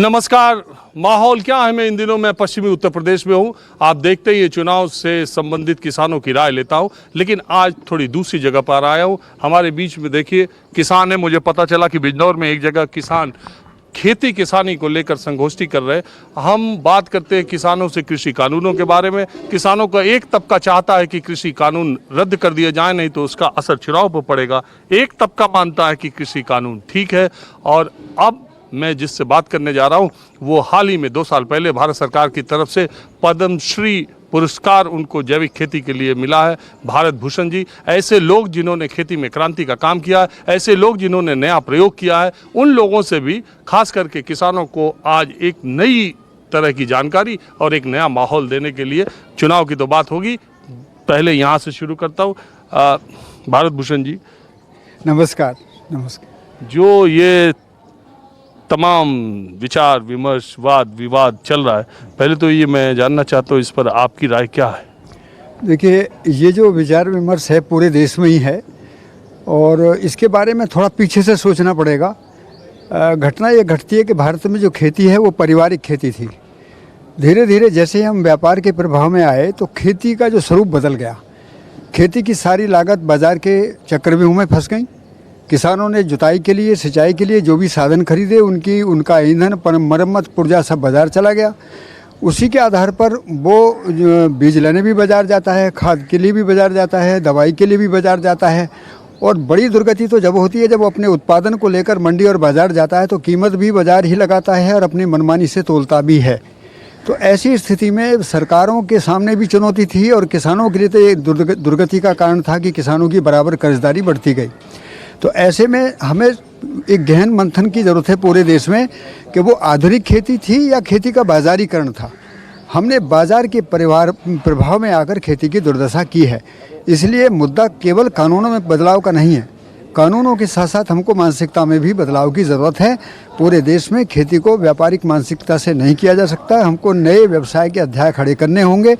नमस्कार। माहौल क्या है? मैं इन दिनों मैं पश्चिमी उत्तर प्रदेश में हूँ। आप देखते ही चुनाव से संबंधित किसानों की राय लेता हूँ, लेकिन आज थोड़ी दूसरी जगह पर आया हूँ। हमारे बीच में देखिए किसान है। मुझे पता चला कि बिजनौर में एक जगह किसान खेती किसानी को लेकर संगोष्ठी कर रहे हैं। हम बात करते हैं किसानों से कृषि कानूनों के बारे में। किसानों का एक तबका चाहता है कि कृषि कानून रद्द कर दिया जाए, नहीं तो उसका असर चुनाव पर पड़ेगा। एक तबका मानता है कि कृषि कानून ठीक है। और अब मैं जिससे बात करने जा रहा हूं वो हाल ही में 2 साल पहले भारत सरकार की तरफ से पद्मश्री पुरस्कार उनको जैविक खेती के लिए मिला है, भारत भूषण जी। ऐसे लोग जिन्होंने खेती में क्रांति का काम किया है, ऐसे लोग जिन्होंने नया प्रयोग किया है, उन लोगों से भी खास करके किसानों को आज एक नई तरह की जानकारी और एक नया माहौल देने के लिए चुनाव की तो बात होगी। पहले यहाँ से शुरू करता हूँ। भारत भूषण जी नमस्कार। नमस्कार। जो ये तमाम विचार विमर्श वाद विवाद चल रहा है, पहले तो ये मैं जानना चाहता हूँ इस पर आपकी राय क्या है? देखिए, ये जो विचार विमर्श है पूरे देश में ही है और इसके बारे में थोड़ा पीछे से सोचना पड़ेगा। घटना ये घटती है कि भारत में जो खेती है वो पारिवारिक खेती थी। धीरे धीरे जैसे हम व्यापार के प्रभाव में आए तो खेती का जो स्वरूप बदल गया। खेती की सारी लागत बाजार के चक्रव्यूह में फंस गई। किसानों ने जुताई के लिए सिंचाई के लिए जो भी साधन खरीदे उनका ईंधन मरम्मत पुर्जा सब बाज़ार चला गया। उसी के आधार पर वो बीज लेने भी बाज़ार जाता है, खाद के लिए भी बाज़ार जाता है, दवाई के लिए भी बाज़ार जाता है। और बड़ी दुर्गति तो जब होती है जब अपने उत्पादन को लेकर मंडी और बाज़ार जाता है तो कीमत भी बाज़ार ही लगाता है और अपनी मनमानी से तोलता भी है। तो ऐसी स्थिति में सरकारों के सामने भी चुनौती थी और किसानों के लिए तो ये दुर्गति का कारण था कि किसानों की बराबर कर्जदारी बढ़ती गई। तो ऐसे में हमें एक गहन मंथन की ज़रूरत है पूरे देश में कि वो आधुनिक खेती थी या खेती का बाज़ारीकरण था। हमने बाज़ार के प्रभाव में आकर खेती की दुर्दशा की है। इसलिए मुद्दा केवल कानूनों में बदलाव का नहीं है, कानूनों के साथ साथ हमको मानसिकता में भी बदलाव की ज़रूरत है। पूरे देश में खेती को व्यापारिक मानसिकता से नहीं किया जा सकता। हमको नए व्यवसाय के अध्याय खड़े करने होंगे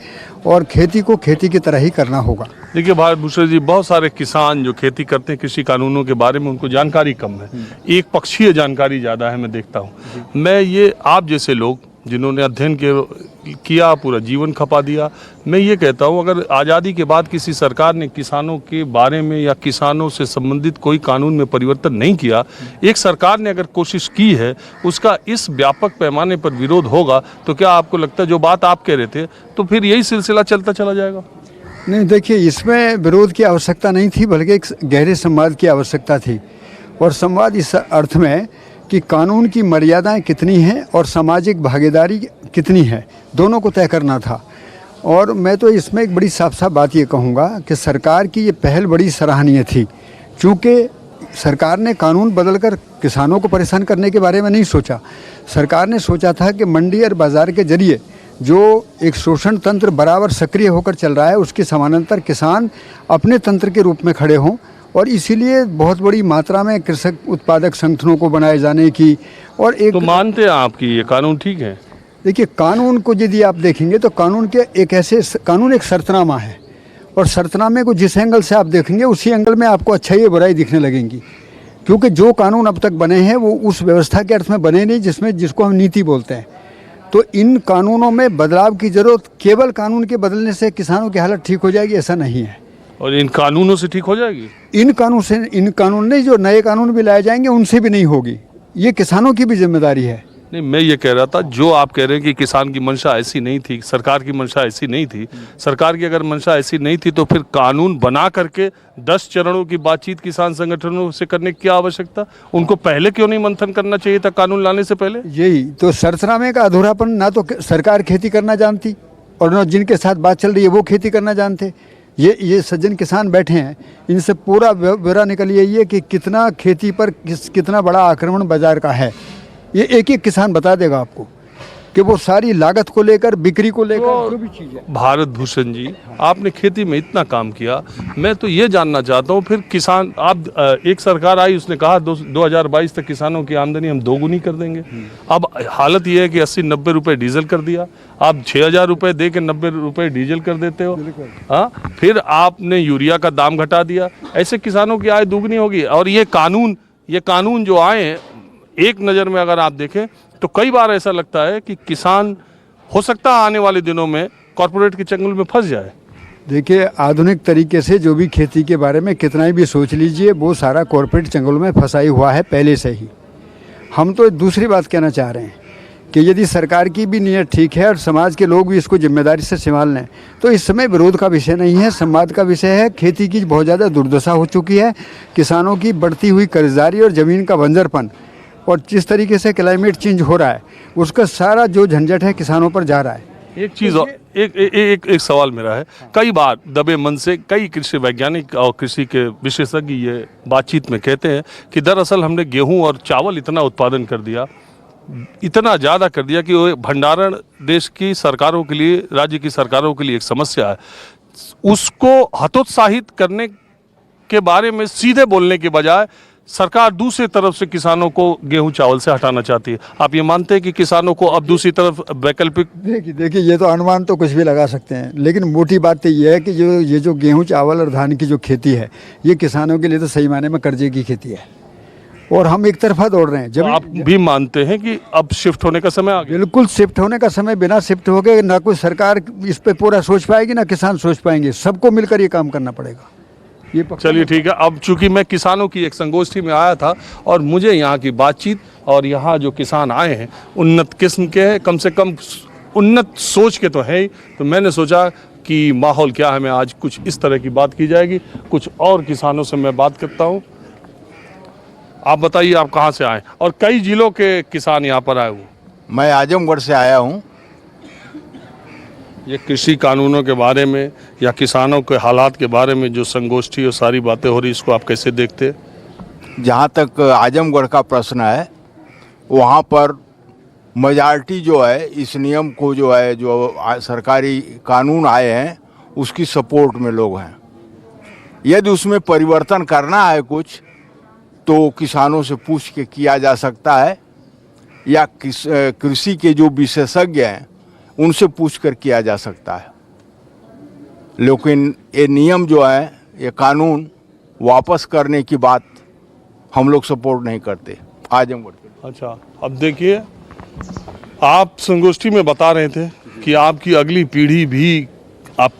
और खेती को खेती की तरह ही करना होगा। देखिए भारत भूषण जी, बहुत सारे किसान जो खेती करते हैं कृषि कानूनों के बारे में उनको जानकारी कम है, एक पक्षीय जानकारी ज़्यादा है। मैं देखता हूँ, मैं ये आप जैसे लोग जिन्होंने अध्ययन किया, पूरा जीवन खपा दिया, मैं ये कहता हूँ अगर आज़ादी के बाद किसी सरकार ने किसानों के बारे में या किसानों से संबंधित कोई कानून में परिवर्तन नहीं किया, एक सरकार ने अगर कोशिश की है, उसका इस व्यापक पैमाने पर विरोध होगा, तो क्या आपको लगता है जो बात आप कह रहे थे तो फिर यही सिलसिला चलता चला जाएगा? नहीं, देखिए, इसमें विरोध की आवश्यकता नहीं थी बल्कि एक गहरे संवाद की आवश्यकता थी। और संवाद इस अर्थ में कि कानून की मर्यादाएं कितनी हैं और सामाजिक भागीदारी कितनी है, दोनों को तय करना था। और मैं तो इसमें एक बड़ी साफ साफ बात ये कहूँगा कि सरकार की ये पहल बड़ी सराहनीय थी, क्योंकि सरकार ने कानून बदलकर किसानों को परेशान करने के बारे में नहीं सोचा। सरकार ने सोचा था कि मंडी और बाज़ार के जरिए जो एक शोषण तंत्र बराबर सक्रिय होकर चल रहा है उसके समानांतर किसान अपने तंत्र के रूप में खड़े हों। और इसीलिए बहुत बड़ी मात्रा में कृषक उत्पादक संगठनों को बनाए जाने की और एक तो मानते हैं आपकी ये कानून ठीक है? देखिए, कानून को यदि आप देखेंगे तो कानून के कानून एक शर्तनामा है और शर्तनामे को जिस एंगल से आप देखेंगे उसी एंगल में आपको अच्छाई बुराई दिखने लगेंगी। क्योंकि जो कानून अब तक बने हैं वो उस व्यवस्था के अर्थ में बने नहीं जिसको हम नीति बोलते हैं। तो इन कानूनों में बदलाव की जरूरत, केवल कानून के बदलने से किसानों की हालत ठीक हो जाएगी ऐसा नहीं है। और इन कानूनों से ठीक हो जाएगी? इन कानून नहीं, जो नए कानून भी लाए जाएंगे उनसे भी नहीं होगी। ये किसानों की भी जिम्मेदारी है। नहीं, मैं ये कह रहा था जो आप कह रहे हैं कि किसान की मंशा ऐसी नहीं थी, सरकार की मंशा ऐसी नहीं थी, सरकार की अगर मंशा ऐसी नहीं थी तो फिर कानून बना करके 10 चरणों की बातचीत किसान संगठनों से करने की क्या आवश्यकता? उनको पहले क्यों नहीं मंथन करना चाहिए था कानून लाने से पहले? यही तो शर्तनामे का अधूरापन, ना तो सरकार खेती करना जानती और न जिनके साथ बात चल रही है वो खेती करना जानते। ये सज्जन किसान बैठे हैं, इनसे पूरा ब्यौरा निकल यही है कि कितना खेती पर कितना बड़ा आक्रमण बाजार का है। ये एक एक किसान बता देगा आपको कि वो सारी लागत को लेकर, बिक्री को लेकर जो भी चीज़ है। भारत भूषण जी, आपने खेती में इतना काम किया, मैं तो ये जानना चाहता हूँ फिर किसान, आप एक सरकार आई उसने कहा 2022 तक किसानों की आमदनी हम दोगुनी कर देंगे। अब हालत ये है कि 80-90 रुपए डीजल कर दिया। आप 6000 रुपये दे के 90 रुपये डीजल कर देते हो। हाँ, फिर आपने यूरिया का दाम घटा दिया। ऐसे किसानों की आय दोगुनी होगी। और ये कानून जो आए हैं, एक नज़र में अगर आप देखें तो कई बार ऐसा लगता है कि किसान हो सकता है आने वाले दिनों में कॉरपोरेट के चंगुल में फंस जाए। देखिए, आधुनिक तरीके से जो भी खेती के बारे में कितना भी सोच लीजिए, वो सारा कॉरपोरेट चंगुल में फंसा ही हुआ है पहले से ही। हम तो दूसरी बात कहना चाह रहे हैं कि यदि सरकार की भी नीयत ठीक है और समाज के लोग भी इसको जिम्मेदारी से संभाल लें तो इस समय विरोध का विषय नहीं है, संवाद का विषय है। खेती की बहुत ज़्यादा दुर्दशा हो चुकी है, किसानों की बढ़ती हुई कर्जदारी और ज़मीन का बंजरपन, और जिस तरीके से क्लाइमेट चेंज हो रहा है उसका सारा जो झंझट है किसानों पर जा रहा है। एक चीज और एक सवाल मेरा है, कई बार दबे मन से कई कृषि वैज्ञानिक और कृषि के विशेषज्ञ ये बातचीत में कहते हैं कि दरअसल हमने गेहूं और चावल इतना उत्पादन कर दिया, इतना ज़्यादा कर दिया कि वो भंडारण देश की सरकारों के लिए, राज्य की सरकारों के लिए एक समस्या है। उसको हतोत्साहित करने के बारे में सीधे बोलने के बजाय सरकार दूसरी तरफ से किसानों को गेहूं चावल से हटाना चाहती है। आप ये मानते हैं कि किसानों को अब दूसरी तरफ वैकल्पिक? देखिए ये तो अनुमान तो कुछ भी लगा सकते हैं, लेकिन मोटी बात तो ये है कि ये जो गेहूं चावल और धान की जो खेती है ये किसानों के लिए तो सही मायने में कर्जे की खेती है और हम एक तरफा दौड़ रहे हैं। जब आप भी मानते हैं कि अब शिफ्ट होने का समय आ गया? बिल्कुल शिफ्ट होने का समय, बिना शिफ्ट हो गए ना कोई सरकार इस पे पूरा सोच पाएगी ना किसान सोच पाएंगे, सबको मिलकर ये काम करना पड़ेगा। ये चलिए ठीक है। अब चूंकि मैं किसानों की एक संगोष्ठी में आया था और मुझे यहाँ की बातचीत और यहाँ जो किसान आए हैं उन्नत किस्म के हैं, कम से कम उन्नत सोच के तो है ही, तो मैंने सोचा कि माहौल क्या है में आज कुछ इस तरह की बात की जाएगी। कुछ और किसानों से मैं बात करता हूँ। आप बताइए आप कहाँ से आए? और कई जिलों के किसान यहाँ पर आए हुए। मैं आजमगढ़ से आया हूँ। ये कृषि कानूनों के बारे में या किसानों के हालात के बारे में जो संगोष्ठी और सारी बातें हो रही, इसको आप कैसे देखते हैं? जहाँ तक आजमगढ़ का प्रश्न है, वहाँ पर मेजॉरिटी जो है इस नियम को जो है, जो सरकारी कानून आए हैं उसकी सपोर्ट में लोग हैं। यदि उसमें परिवर्तन करना है कुछ तो किसानों से पूछ के किया जा सकता है या कृषि के जो विशेषज्ञ हैं उनसे पूछकर किया जा सकता है, लेकिन ये नियम जो है, ये कानून वापस करने की बात हम लोग सपोर्ट नहीं करते आजमगढ़ के। अच्छा, अब देखिए आप संगोष्ठी में बता रहे थे कि आपकी अगली पीढ़ी भी आप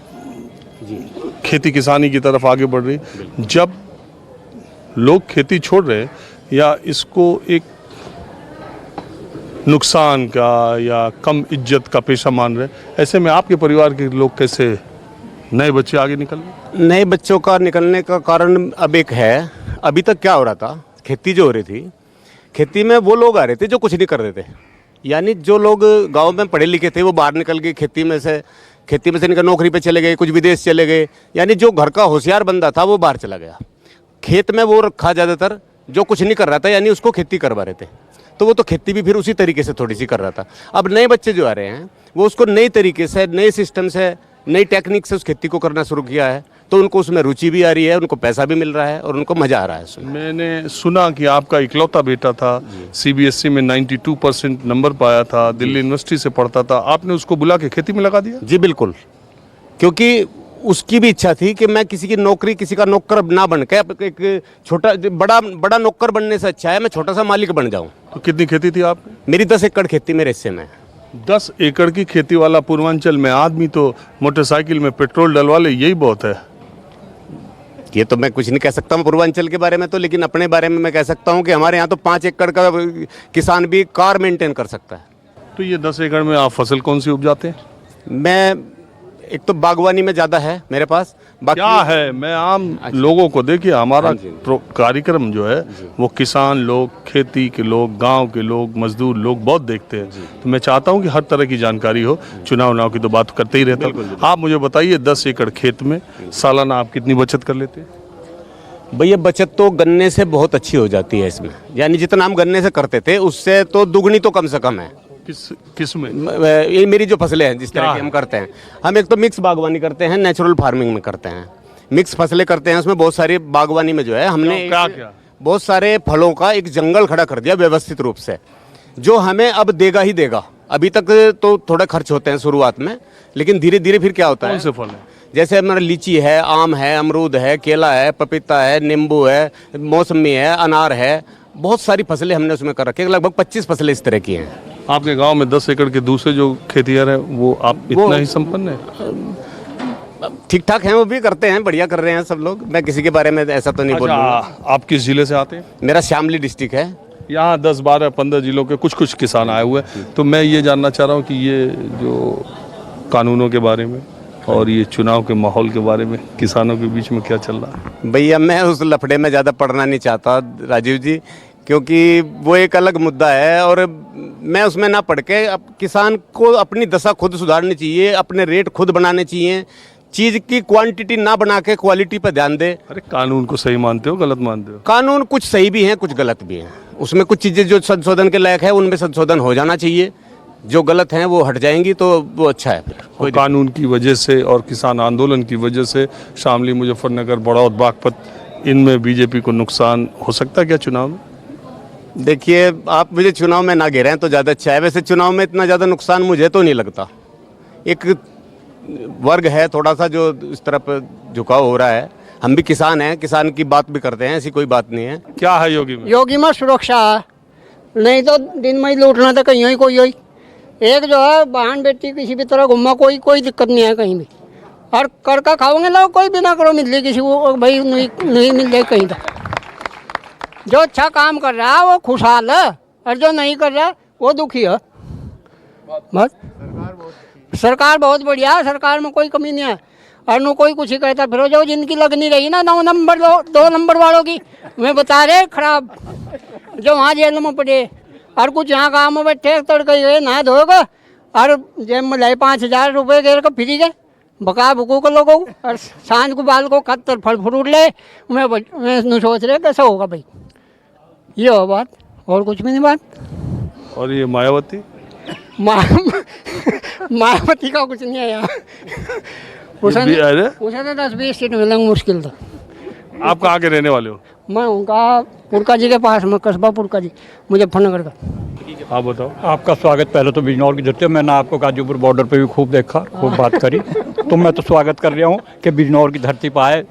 खेती किसानी की तरफ आगे बढ़ रही। जब लोग खेती छोड़ रहे हैं या इसको एक नुकसान का या कम इज्जत का पेशा मान रहे, ऐसे में आपके परिवार के लोग कैसे, नए बच्चे आगे निकल रहे? नए बच्चों का निकलने का कारण अब एक है, अभी तक क्या हो रहा था, खेती जो हो रही थी, खेती में वो लोग आ रहे थे जो कुछ नहीं कर रहे थे। यानी जो लोग गांव में पढ़े लिखे थे वो बाहर निकल गए, खेती में से निकल नौकरी पे चले गए, कुछ विदेश चले गए। यानी जो घर का होशियार बंदा था वो बाहर चला गया। खेत में वो रखा ज़्यादातर जो कुछ नहीं कर रहा था, यानी उसको खेती करवा रहे थे, तो वो तो खेती भी फिर उसी तरीके से थोड़ी सी कर रहा था। अब नए बच्चे जो आ रहे हैं वो उसको नई तरीके से, नए सिस्टम से, नई टेक्निक से उस खेती को करना शुरू किया है, तो उनको उसमें रुचि भी आ रही है, उनको पैसा भी मिल रहा है और उनको मज़ा आ रहा है उसमें। मैंने सुना कि आपका इकलौता बेटा था, CBSE में 92% नंबर पाया था, दिल्ली यूनिवर्सिटी से पढ़ता था, आपने उसको बुला के खेती में लगा दिया? जी बिल्कुल, क्योंकि उसकी भी इच्छा थी कि मैं किसी की नौकरी, किसी का नौकर ना बन के एक छोटा बड़ा नौकर बनने से अच्छा है मैं छोटा सा मालिक बन जाऊं। तो कितनी खेती थी आपकी? मेरी 10 एकड़ खेती मेरे हिस्से में। 10 एकड़ की खेती वाला पूर्वांचल में आदमी तो मोटरसाइकिल में पेट्रोल डलवा ले, यही बहुत है। ये तो मैं कुछ नहीं कह सकता हूँ पूर्वांचल के बारे में तो, लेकिन अपने बारे में मैं कह सकता हूँ कि हमारे यहाँ तो 5 एकड़ का किसान भी कार मेंटेन कर सकता है। तो ये 10 एकड़ में आप फसल कौन सी उपजाते हैं? मैं एक तो बागवानी में ज़्यादा है मेरे पास। क्या है, मैं आम लोगों को देखिए, हमारा कार्यक्रम जो है वो किसान लोग, खेती के लोग, गांव के लोग, मजदूर लोग बहुत देखते हैं, तो मैं चाहता हूं कि हर तरह की जानकारी हो। चुनाव की तो बात करते ही रहते हैं। आप मुझे बताइए 10 एकड़ खेत में सालाना आप कितनी बचत कर लेते हैं? भैया बचत तो गन्ने से बहुत अच्छी हो जाती है इसमें, यानी जितना हम गन्ने से करते थे उससे तो दुगनी तो कम से कम है। किस में? ये मेरी जो फसलें हैं जिस तरह की हम करते हैं, हम एक तो मिक्स बागवानी करते हैं, नेचुरल फार्मिंग में करते हैं, मिक्स फसलें करते हैं। उसमें बहुत सारी बागवानी में जो है हमने क्या बहुत सारे फलों का एक जंगल खड़ा कर दिया व्यवस्थित रूप से, जो हमें अब देगा ही देगा। अभी तक तो थोड़े खर्च होते हैं शुरुआत में, लेकिन धीरे धीरे फिर क्या होता है। कौन से फल है? जैसे हमारा लीची है, आम है, अमरूद है, केला है, पपीता है, नींबू है, मौसमी है, अनार है, बहुत सारी फसलें हमने उसमें कर रखी है, लगभग 25 फसलें इस तरह की हैं। आपके गांव में 10 एकड़ के दूसरे जो खेतिहर हैं वो आप इतना ही संपन्न है? ठीक ठाक हैं, वो भी करते हैं, बढ़िया कर रहे हैं सब लोग। मैं किसी के बारे में ऐसा तो नहीं अच्छा, बोलूँगा। आप किस जिले से आते हैं? मेरा शामली डिस्ट्रिक्ट है। यहाँ 10, 12, 15 जिलों के कुछ कुछ किसान आए हुए हैं। तो मैं ये जानना चाह रहा हूँ कि ये जो कानूनों के बारे में और ये चुनाव के माहौल के बारे में किसानों के बीच में क्या चल रहा है? भैया मैं उस लफड़े में ज़्यादा पढ़ना नहीं चाहता राजीव जी, क्योंकि वो एक अलग मुद्दा है और मैं उसमें ना पढ़ के, अब किसान को अपनी दशा खुद सुधारनी चाहिए, अपने रेट खुद बनाने चाहिए, चीज़ की क्वांटिटी ना बना के क्वालिटी पर ध्यान दे। अरे कानून को सही मानते हो गलत मानते हो? कानून कुछ सही भी हैं, कुछ गलत भी हैं। उसमें कुछ चीज़ें जो संशोधन के लायक है उनमें संशोधन हो जाना चाहिए, जो गलत हैं वो हट जाएंगी तो वो अच्छा है। और कानून की वजह से और किसान आंदोलन की वजह से शामली, मुजफ्फरनगर, बड़ौद, बागपत, इनमें बीजेपी को नुकसान हो सकता है क्या चुनाव में? देखिए, आप मुझे चुनाव में ना घेरें तो ज़्यादा अच्छा है। वैसे चुनाव में इतना ज़्यादा नुकसान मुझे तो नहीं लगता। एक वर्ग है थोड़ा सा जो इस तरफ झुकाव हो रहा है। हम भी किसान हैं, किसान की बात भी करते हैं, ऐसी कोई बात नहीं है। क्या है योगी में? योगी में सुरक्षा है, नहीं तो दिन में ही लूटना तो कहीं ही कोई ही। एक जो है बहन बेटी किसी भी तरह घूमा, कोई दिक्कत नहीं है कहीं भी। और कर का खाओगे ना, कोई बिना करो मिल जाए किसी को, भाई नहीं मिल जाए कहीं तक। जो अच्छा काम कर रहा है वो खुशहाल है, और जो नहीं कर रहा है वो दुखी है। बस सरकार बहुत बढ़िया है, सरकार में कोई कमी नहीं है। और न कोई कुछ ही कहता फिर जो जिनकी लग नहीं रही ना 9 नंबर 2 नंबर वालों की, मैं बता रहे खराब, जो वहाँ जेल में पड़े और कुछ यहाँ गाँव में बैठे तड़के गए नहा धोएगा और जेब में लाए 5,000 रुपये घेर कर फिरी गए बका बुकू के लोगों को, और सांझ को बाल को खत फल फ्रूट ले। मैं सोच रहे कैसा होगा भाई, ये हो बात, और कुछ भी नहीं बात। और ये मायावती? मायावती का कुछ नहीं है यहाँ। उसे तो 10-20 सीट मिलेंगे मुश्किल तो। आप कहाँ के रहने वाले हो? मैं उनका पुरका जी के पास में, कस्बा पुरका जी, मुजफ्फरनगर का। आप बताओ। आपका स्वागत पहले तो बिजनौर की धरती। मैंने आपको गाजीपुर बॉर्डर पे भी खूब देखा, खूब बात करी, तो मैं तो स्वागत कर रहा हूँ कि बिजनौर की धरती पर आए।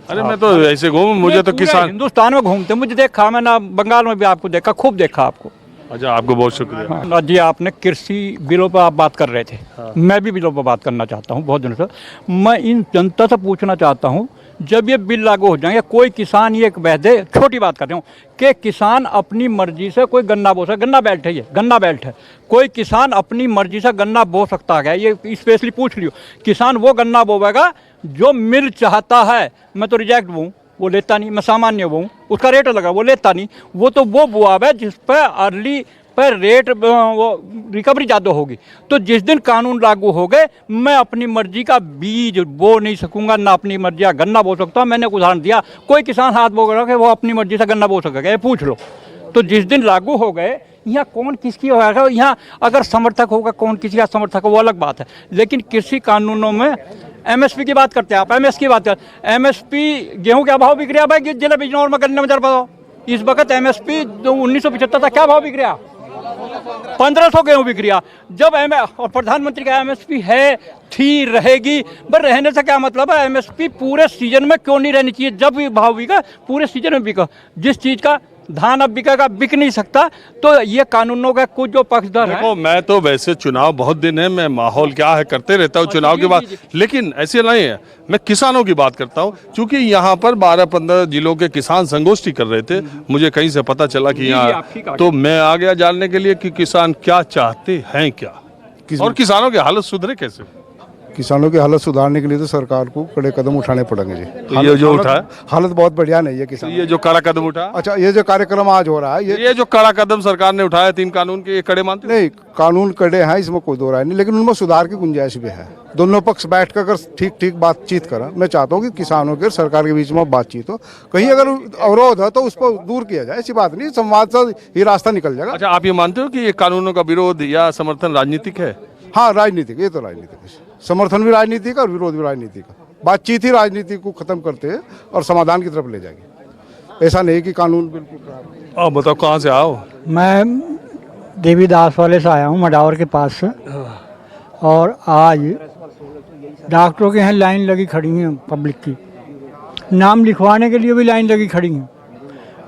अरे मैं तो ऐसे घूम, मुझे तो किसान हिंदुस्तान में घूमते मुझे देखा, मैंने बंगाल में भी आपको देखा, खूब देखा आपको। अच्छा, आपको बहुत शुक्रिया। हाँ जी, आपने कृषि बिलों पर आप बात कर रहे थे। मैं भी बिलों पर बात करना चाहता हूँ बहुत दिनों से। मैं इन जनता से पूछना चाहता हूँ, जब ये बिल लागू हो जाएंगे, कोई किसान ये कह दे, छोटी बात कर रहा हूँ, कि किसान अपनी मर्जी से कोई गन्ना बो सकता, गन्ना बेल्ट है, ये गन्ना बेल्ट है, कोई किसान अपनी मर्जी से गन्ना बो सकता है, ये स्पेशली पूछ लियो। किसान वो गन्ना बोवेगा जो मिल चाहता है। मैं तो रिजेक्ट बोऊँ, वो लेता नहीं। मैं सामान्य बोऊँ, उसका रेट लगा, वो लेता नहीं। वो तो वो बुआव है जिस पर अर्ली पर रेट वो रिकवरी ज़्यादा होगी। तो जिस दिन कानून लागू हो गए, मैं अपनी मर्जी का बीज बो नहीं सकूंगा, ना अपनी मर्जी का गन्ना बो सकता हूँ। मैंने एक उदाहरण दिया, कोई किसान हाथ बो रहा है वो अपनी मर्जी से गन्ना बो सकेगा, ये पूछ लो। तो जिस दिन लागू हो गए, यहाँ कौन किसकी होगा, यहाँ अगर समर्थक होगा कौन किसी का समर्थक हो, वो अलग बात है। लेकिन कृषि कानूनों में MSP की बात करते हैं आप, MS की बात करते। MSP गेहूँ क्या भाव बिक रहा है भाई जिला बिजनौर में, गन्ने में जरा बताओ इस वक्त MSP जो 1975 था क्या भाव बिक रहा? 1500 गेहूँ बिक रहा। जब और प्रधानमंत्री का MSP है, थी, रहेगी, पर रहने से क्या मतलब है? MSP पूरे सीजन में क्यों नहीं रहनी चाहिए? जब भी भाव बिका पूरे सीजन में बिका। जिस चीज़ का धान अब बिकेगा, बिक नहीं सकता। तो ये कानूनों का कुछ जो पक्षधर है। देखो, मैं तो वैसे चुनाव बहुत दिन है, मैं माहौल क्या है करते रहता हूँ चुनाव के बाद, लेकिन ऐसे नहीं है। मैं किसानों की बात करता हूँ, क्योंकि यहाँ पर 12-15 जिलों के किसान संगोष्ठी कर रहे थे। मुझे कहीं से पता चला कि यहाँ, तो मैं आ गया जानने के लिए कि किसान क्या चाहते हैं, क्या और किसानों की हालत सुधरे कैसे। किसानों की हालत सुधारने के लिए तो सरकार को कड़े कदम उठाने पड़ेंगे जी। तो ये जो उठा है, हालत बहुत बढ़िया नहीं है किसान। ये जो कड़ा कदम उठा, अच्छा, ये जो कार्यक्रम आज हो रहा है, ये जो कड़ा कदम सरकार ने उठाया 3 कानून के, ये कड़े मानते नहीं, कानून कड़े हैं, इसमें कोई दो राय नहीं, लेकिन उनमें सुधार की गुंजाइश भी है। दोनों पक्ष बैठ कर अगर ठीक बातचीत करें, मैं चाहता हूँ कि किसानों के सरकार के बीच में बातचीत हो। कहीं अगर अवरोध है तो उसको दूर किया जाए, ऐसी बात नहीं, संवाद से ही रास्ता निकल जाएगा। अच्छा, आप ये मानते हो कि ये कानूनों का विरोध या समर्थन राजनीतिक है? हाँ, राजनीतिक, ये तो राजनीतिक है। समर्थन भी राजनीतिक है और विरोध भी राजनीतिक है। बातचीत ही राजनीति को खत्म करते हैं और समाधान की तरफ ले जाएगी। ऐसा नहीं कि कानून बिल्कुल खराब। आप बताओ कहाँ से आओ? मैं देवीदास वाले से आया हूँ, मडावर के पास से। और आज डॉक्टरों के यहाँ लाइन लगी खड़ी है, पब्लिक की नाम लिखवाने के लिए भी लाइन लगी खड़ी है।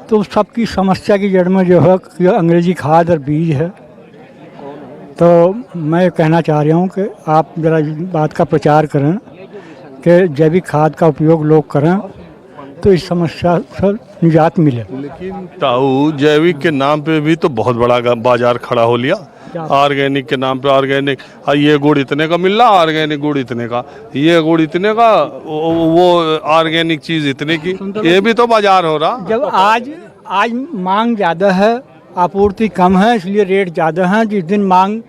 तो सबकी समस्या की जड़ में जो है कि अंग्रेजी खाद और बीज है। तो मैं कहना चाह रहा हूँ कि आप ज़रा इस बात का प्रचार करें कि जैविक खाद का उपयोग लोग करें तो इस समस्या से निजात मिले। लेकिन ताऊ जैविक के नाम पे भी तो बहुत बड़ा बाजार खड़ा हो लिया। ऑर्गेनिक के नाम पे ऑर्गेनिक, ये गुड़ इतने का मिल रहा, ऑर्गेनिक गुड़ इतने का, ये गुड़ इतने का, वो ऑर्गेनिक चीज इतने की, ये भी तो बाजार हो रहा। जब आज मांग ज़्यादा है, आपूर्ति कम है, इसलिए रेट ज़्यादा है। जिस दिन मांग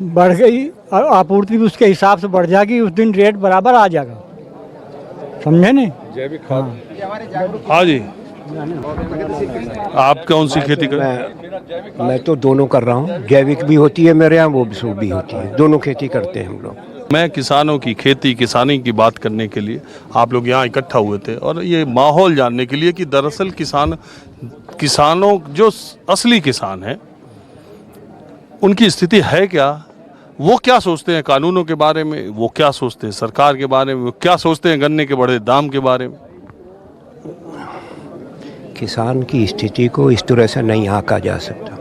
बढ़ गई और आपूर्ति भी उसके हिसाब से बढ़ जाएगी, उस दिन रेट बराबर आ जाएगा। समझे नहीं? जैविक खाद। हाँ जी, आप कौन सी खेती कर? मैं तो दोनों कर रहा हूँ, जैविक भी होती है मेरे यहाँ, वो भी होती है, दोनों खेती करते हैं हम लोग। मैं किसानों की खेती किसानी की बात करने के लिए आप लोग यहाँ इकट्ठा हुए थे और ये माहौल जानने के लिए कि दरअसल किसानों जो असली किसान हैं उनकी स्थिति है क्या, वो क्या सोचते हैं कानूनों के बारे में, वो क्या सोचते हैं सरकार के बारे में, वो क्या सोचते हैं गन्ने के बढ़े दाम के बारे में। किसान की स्थिति को इस तरह से नहीं आंका जा सकता।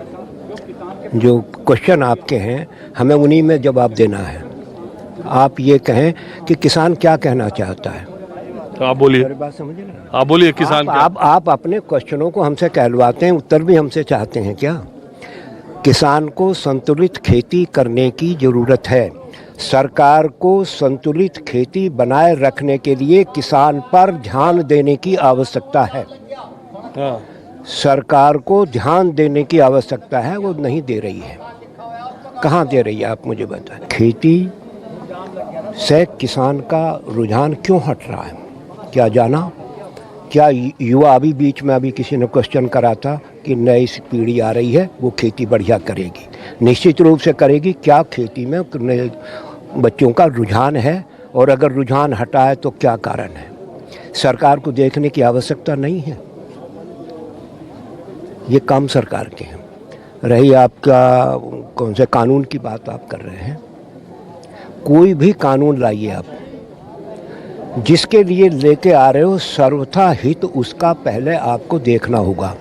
जो क्वेश्चन आपके हैं हमें उन्हीं में जवाब देना है। आप ये कहें कि किसान क्या कहना चाहता है, तो आप बोलिए, बात समझे ना? आप बोलिए किसान क्या? आप अपने क्वेश्चनों को हमसे कहलवाते हैं, उत्तर भी हमसे चाहते हैं क्या? किसान को संतुलित खेती करने की ज़रूरत है। सरकार को संतुलित खेती बनाए रखने के लिए किसान पर ध्यान देने की आवश्यकता है। हाँ। सरकार को ध्यान देने की आवश्यकता है, वो नहीं दे रही है। कहाँ दे रही है आप मुझे बताएं। खेती से किसान का रुझान क्यों हट रहा है? क्या जाना? क्या युवा अभी बीच में अभी किसी ने क्वेश्चन करा था कि नई पीढ़ी आ रही है वो खेती बढ़िया करेगी, निश्चित रूप से करेगी। क्या खेती में नए बच्चों का रुझान है, और अगर रुझान हटा है तो क्या कारण है? सरकार को देखने की आवश्यकता नहीं है, ये काम सरकार के हैं। रही आपका कौन से कानून की बात आप कर रहे हैं, कोई भी कानून लाइए आप, जिसके लिए लेके आ रहे हो सर्वथा हित उसका पहले आपको देखना होगा।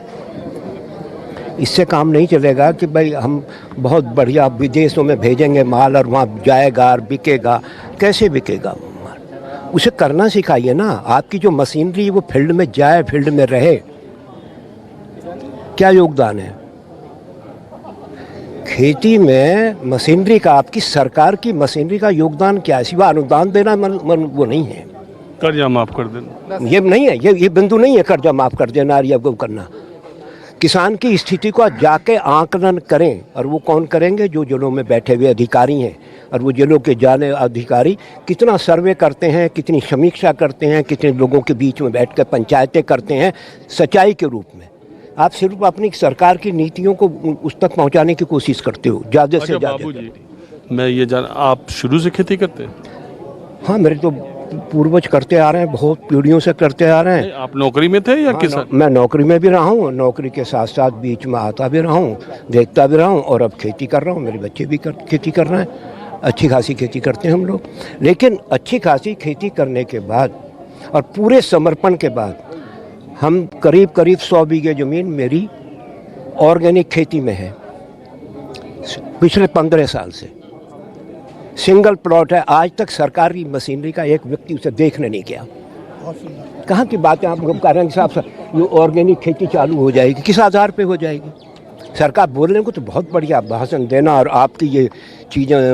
इससे काम नहीं चलेगा कि भाई हम बहुत बढ़िया विदेशों में भेजेंगे माल और वहाँ जाएगा और बिकेगा। कैसे बिकेगा? उसे करना सिखाइए ना। आपकी जो मशीनरी वो फील्ड में जाए, फील्ड में रहे। क्या योगदान है खेती में मशीनरी का? आपकी सरकार की मशीनरी का योगदान क्या है? सिवा अनुदान देना वो नहीं है। कर्जा माफ कर देना ये नहीं है, ये बिंदु नहीं है कर्जा माफ कर देना या वो करना। किसान की स्थिति को जाके आकलन करें, और वो कौन करेंगे? जो जिलों में बैठे हुए अधिकारी हैं, और वो जिलों के जाने अधिकारी कितना सर्वे करते हैं, कितनी समीक्षा करते हैं, कितने लोगों के बीच में बैठ कर पंचायतें करते हैं सच्चाई के रूप में। आप सिर्फ अपनी सरकार की नीतियों को उस तक पहुंचाने की कोशिश करते हो ज़्यादा से ज़्यादा। बाबूजी, मैं ये जान, आप शुरू से खेती करते हैं? हाँ, मेरे तो पूर्वज करते आ रहे हैं, बहुत पीढ़ियों से करते आ रहे हैं। आप नौकरी में थे या किसान? मैं नौकरी में भी रहा हूँ, नौकरी के साथ साथ बीच में आता भी रहा हूँ, देखता भी रहा हूँ, और अब खेती कर रहा हूँ। मेरे बच्चे भी खेती कर रहे हैं, अच्छी खासी खेती करते हैं हम लोग। लेकिन अच्छी खासी खेती करने के बाद और पूरे समर्पण के बाद हम करीब 100 बीघे ज़मीन मेरी ऑर्गेनिक खेती में है पिछले 15 साल से। सिंगल प्लॉट है, आज तक सरकारी मशीनरी का एक व्यक्ति उसे देखने नहीं गया। कहाँ की बातें आप कर रहे हैं साहब? ये ऑर्गेनिक खेती चालू हो जाएगी, किस आधार पे हो जाएगी? सरकार बोलने को तो बहुत बढ़िया, भाषण देना और आपकी ये चीज़ें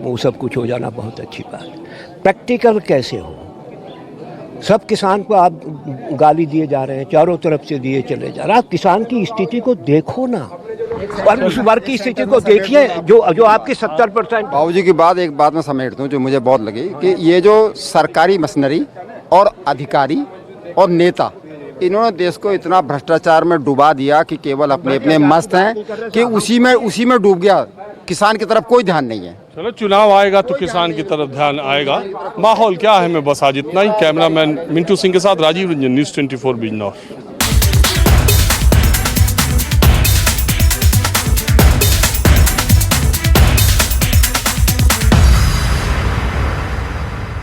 वो सब कुछ हो जाना बहुत अच्छी बात। प्रैक्टिकल कैसे हो? सब किसान को आप गाली दिए जा रहे हैं, चारों तरफ से दिए चले जा रहे हैं। आप किसान की स्थिति को देखो ना, और उस वर्ग की स्थिति को देखिए जो आपकी 70%। बाबूजी की बात एक बात में समेट दूं जो मुझे बहुत लगी कि ये जो सरकारी मशीनरी और अधिकारी और नेता, इन्होंने देश को इतना भ्रष्टाचार में डुबा दिया कि केवल अपने अपने मस्त हैं कि उसी में डूब गया। किसान की तरफ कोई ध्यान नहीं है। चलो, चुनाव आएगा तो किसान की तरफ ध्यान आएगा। माहौल क्या है, मैं बस आज इतना ही। कैमरामैन मिंटू सिंह के साथ राजीव रंजन, न्यूज़ 24 बिजनौर।